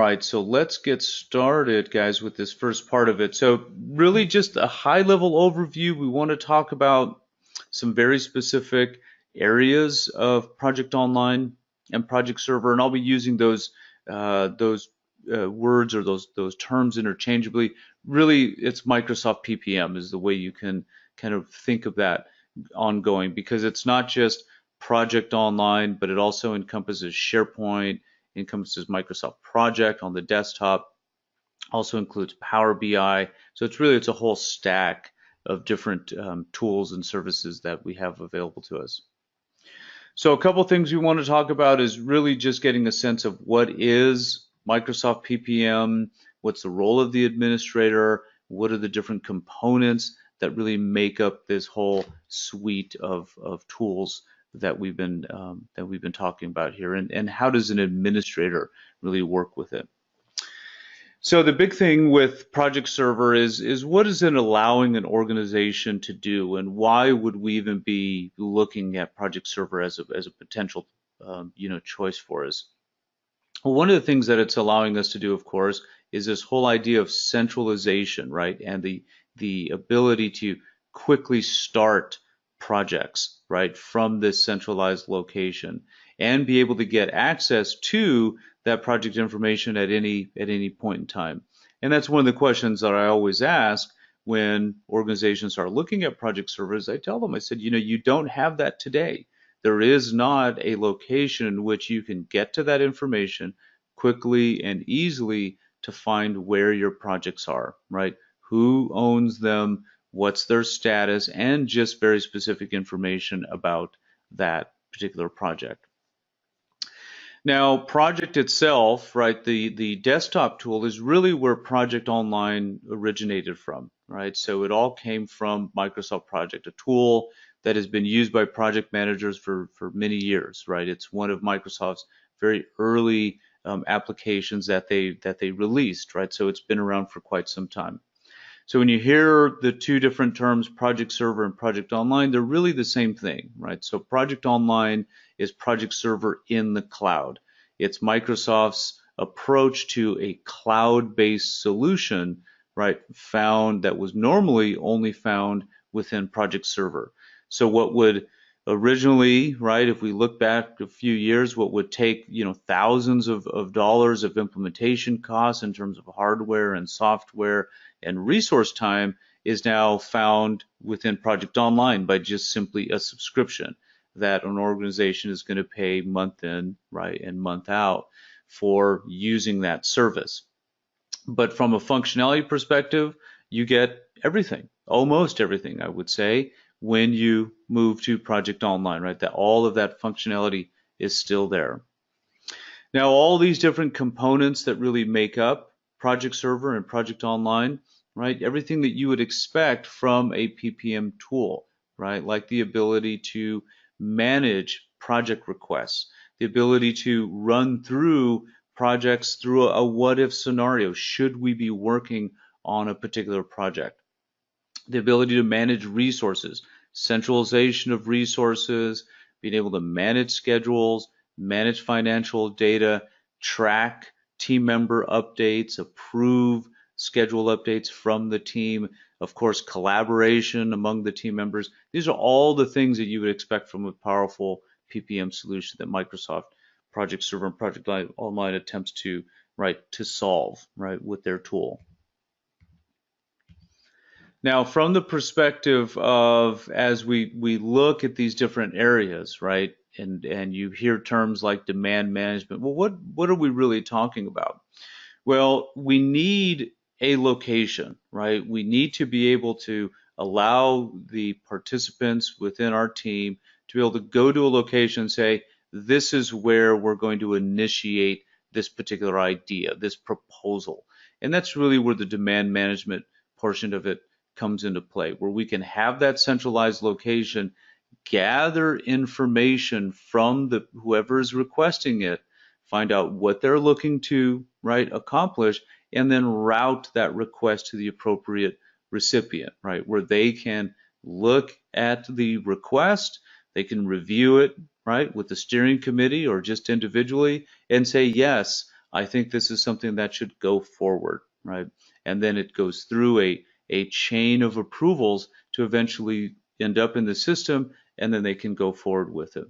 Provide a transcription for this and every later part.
right, so let's get started, guys, with this first part of it. So really just a high-level overview. We want to talk about some very specific areas of Project Online and Project Server, and I'll be using those words or those terms interchangeably. Really, it's Microsoft PPM is the way you can kind of think of that ongoing, because it's not just Project Online, but it also encompasses SharePoint, encompasses Microsoft Project on the desktop, also includes Power BI. So it's a whole stack of different tools and services that we have available to us. So a couple things we want to talk about is really just getting a sense of what is Microsoft PPM, what's the role of the administrator, what are the different components that really make up this whole suite of tools that we've been talking about here, and how does an administrator really work with it. So the big thing with Project Server is what is it allowing an organization to do, and why would we even be looking at Project Server as a potential choice for us? Well, one of the things that it's allowing us to do, of course, is this whole idea of centralization, right? And the ability to quickly start projects, right, from this centralized location and be able to get access to that project information at any point in time. And that's one of the questions that I always ask when organizations are looking at project servers. I tell them, I said, you don't have that today. There is not a location in which you can get to that information quickly and easily to find where your projects are, right? Who owns them, what's their status, and just very specific information about that particular project. Now, project itself, right, the desktop tool is really where Project Online originated from, right? So it all came from Microsoft Project, a tool that has been used by project managers for many years, right? It's one of Microsoft's very early applications that they released, right? So it's been around for quite some time. So when you hear the two different terms, Project Server and Project Online, they're really the same thing, right? So Project Online is Project Server in the cloud. It's Microsoft's approach to a cloud-based solution, right, that was normally only found within Project Server. So what would originally, right, if we look back a few years, what would take, thousands of dollars of implementation costs in terms of hardware and software and resource time is now found within Project Online by just simply a subscription that an organization is going to pay month in, right, and month out for using that service. But from a functionality perspective, you get everything, almost everything, I would say, when you move to Project Online, right? That all of that functionality is still there. Now, all these different components that really make up Project Server and Project Online, right? Everything that you would expect from a PPM tool, right? Like the ability to manage project requests, the ability to run through projects through a what-if scenario. Should we be working on a particular project? The ability to manage resources, centralization of resources, being able to manage schedules, manage financial data, track team member updates, approve schedule updates from the team, of course, collaboration among the team members. These are all the things that you would expect from a powerful PPM solution that Microsoft Project Server and Project Online attempts to solve, right, with their tool. Now, from the perspective of as we look at these different areas, right, and you hear terms like demand management, well, what are we really talking about? Well, we need a location, right? We need to be able to allow the participants within our team to be able to go to a location and say, this is where we're going to initiate this particular idea, this proposal. And that's really where the demand management portion of it comes into play, where we can have that centralized location, gather information from whoever is requesting it, find out what they're looking to accomplish, and then route that request to the appropriate recipient, right, where they can look at the request, they can review it, right, with the steering committee or just individually and say, yes, I think this is something that should go forward, right? And then it goes through a chain of approvals to eventually end up in the system, and then they can go forward with it.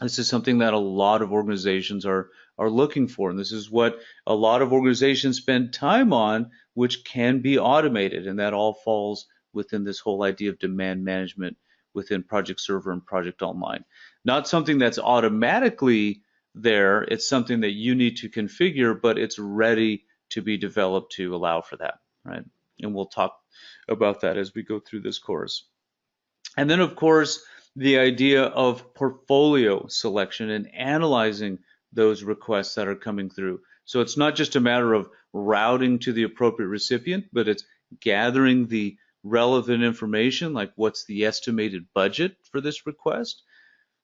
This is something that a lot of organizations are looking for, and this is what a lot of organizations spend time on, which can be automated, and that all falls within this whole idea of demand management within Project Server and Project Online. Not something that's automatically there, it's something that you need to configure, but it's ready to be developed to allow for that, right? And we'll talk about that as we go through this course. And then, of course, the idea of portfolio selection and analyzing those requests that are coming through. So it's not just a matter of routing to the appropriate recipient, but it's gathering the relevant information, like what's the estimated budget for this request?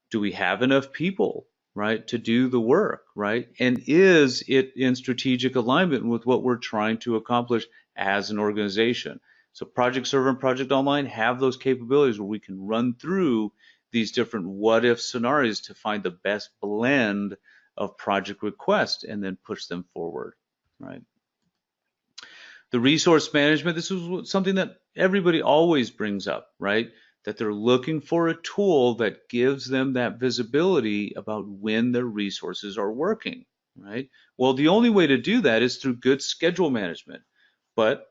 Do we have enough people, right, to do the work, right? And is it in strategic alignment with what we're trying to accomplish as an organization? So Project Server and Project Online have those capabilities where we can run through these different what if scenarios to find the best blend of project requests and then push them forward, right? The resource management, this is something that everybody always brings up, right? That they're looking for a tool that gives them that visibility about when their resources are working, right? Well, the only way to do that is through good schedule management. But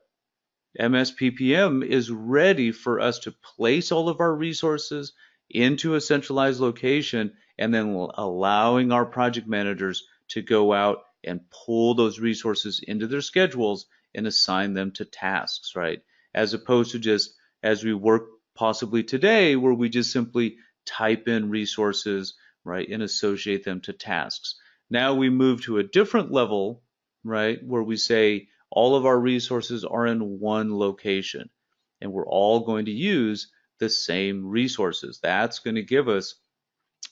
MSPPM is ready for us to place all of our resources into a centralized location and then allowing our project managers to go out and pull those resources into their schedules and assign them to tasks, right? As opposed to just as we work possibly today, where we just simply type in resources, right, and associate them to tasks. Now we move to a different level, right, where we say all of our resources are in one location and we're all going to use the same resources. That's going to give us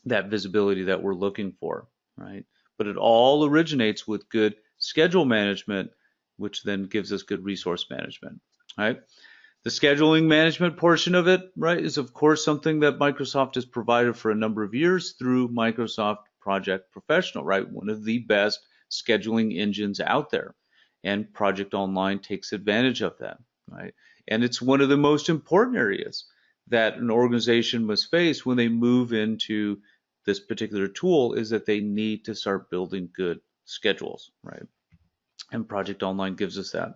that visibility that we're looking for, right? But it all originates with good schedule management, which then gives us good resource management, right? The scheduling management portion of it, right, is of course something that Microsoft has provided for a number of years through Microsoft Project Professional, right? One of the best scheduling engines out there. And Project Online takes advantage of that, right? And it's one of the most important areas that an organization must face when they move into this particular tool is that they need to start building good schedules, right? And Project Online gives us that.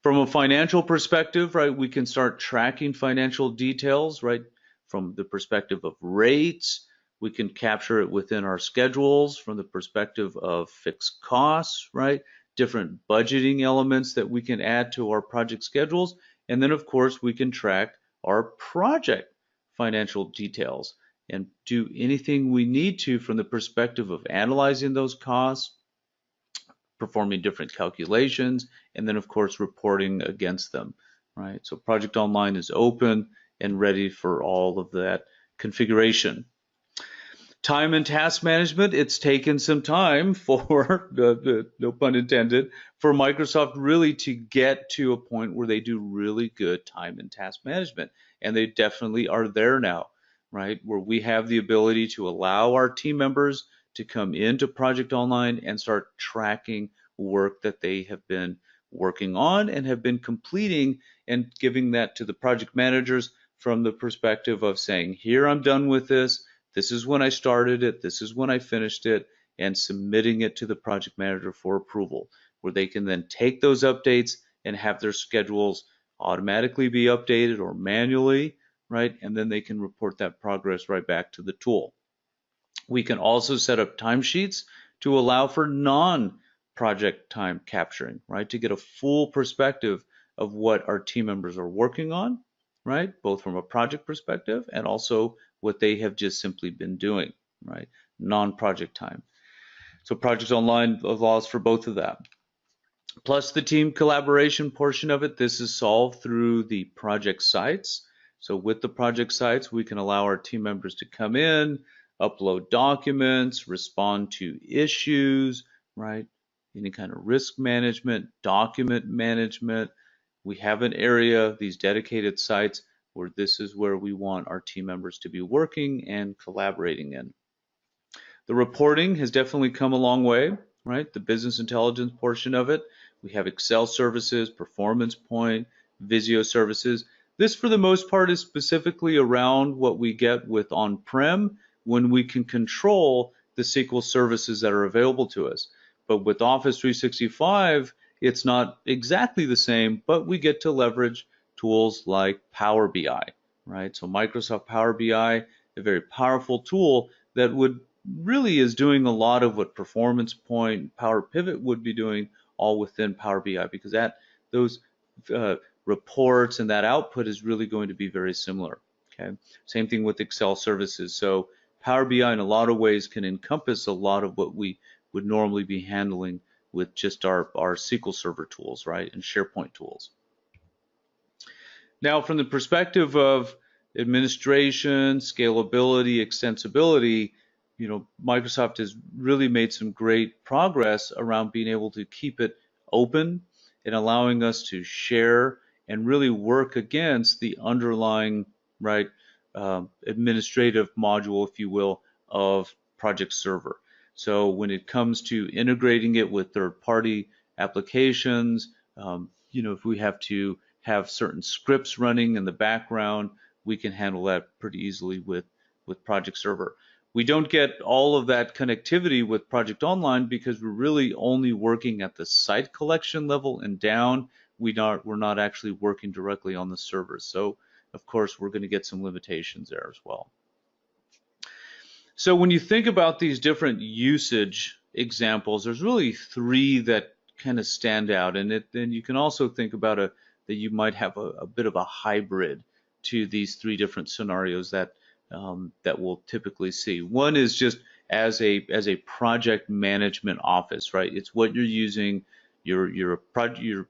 From a financial perspective, right, we can start tracking financial details, right, from the perspective of rates. We can capture it within our schedules from the perspective of fixed costs, right, different budgeting elements that we can add to our project schedules. And then, of course, we can track our project financial details and do anything we need to from the perspective of analyzing those costs, performing different calculations, and then of course reporting against them, right? So Project Online is open and ready for all of that configuration. Time and task management, it's taken some time for, no pun intended, for Microsoft really to get to a point where they do really good time and task management. And they definitely are there now, right? Where we have the ability to allow our team members to come into Project Online and start tracking work that they have been working on and have been completing and giving that to the project managers from the perspective of saying, here, I'm done with this. This is when I started it. This is when I finished it, and submitting it to the project manager for approval, where they can then take those updates and have their schedules automatically be updated or manually, right? And then they can report that progress right back to the tool. We can also set up timesheets to allow for non-project time capturing, right? To get a full perspective of what our team members are working on, right? Both from a project perspective and also what they have just simply been doing, right? Non-project time. So Project Online allows for both of that. Plus the team collaboration portion of it, this is solved through the project sites. So with the project sites, we can allow our team members to come in, upload documents, respond to issues, right? Any kind of risk management, document management. We have an area, these dedicated sites, where this is where we want our team members to be working and collaborating in. The reporting has definitely come a long way, right? The business intelligence portion of it. We have Excel services, Performance Point, Visio services. This, for the most part, is specifically around what we get with on-prem when we can control the SQL services that are available to us. But with Office 365, it's not exactly the same, but we get to leverage tools like Power BI, right? So Microsoft Power BI, a very powerful tool that would really is doing a lot of what Performance Point, Power Pivot would be doing, all within Power BI, because those reports and that output is really going to be very similar. Okay, same thing with Excel services. So Power BI in a lot of ways can encompass a lot of what we would normally be handling with just our SQL Server tools, right, and SharePoint tools. Now, from the perspective of administration, scalability, extensibility, Microsoft has really made some great progress around being able to keep it open and allowing us to share and really work against the underlying, right, administrative module, if you will, of Project Server. So when it comes to integrating it with third-party applications, if we have to have certain scripts running in the background, we can handle that pretty easily with Project Server. We don't get all of that connectivity with Project Online because we're really only working at the site collection level and down. We're not actually working directly on the servers. So of course we're going to get some limitations there as well. So when you think about these different usage examples, there's really three that kind of stand out, and then you can also think about that you might have a bit of a hybrid to these three different scenarios that we'll typically see. One is just as a project management office, right? It's what you're using. You're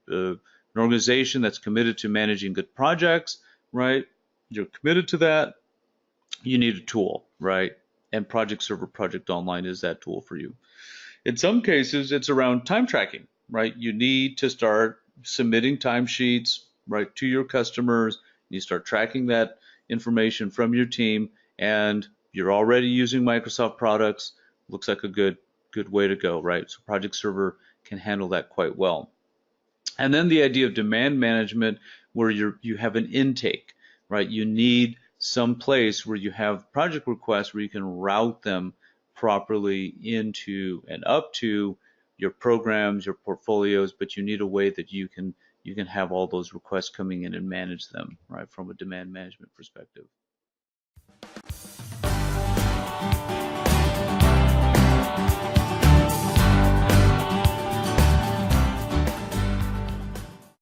an organization that's committed to managing good projects, right? You're committed to that. You need a tool, right? And Project Server, Project Online is that tool for you. In some cases, it's around time tracking, right? You need to start submitting timesheets, right, to your customers. You start tracking that information from your team, and you're already using Microsoft products. Looks like a good way to go, right? So Project Server can handle that quite well. And then the idea of demand management, where you have an intake, right? You need some place where you have project requests where you can route them properly into and up to your programs, your portfolios, but you need a way that you can have all those requests coming in and manage them, right, from a demand management perspective.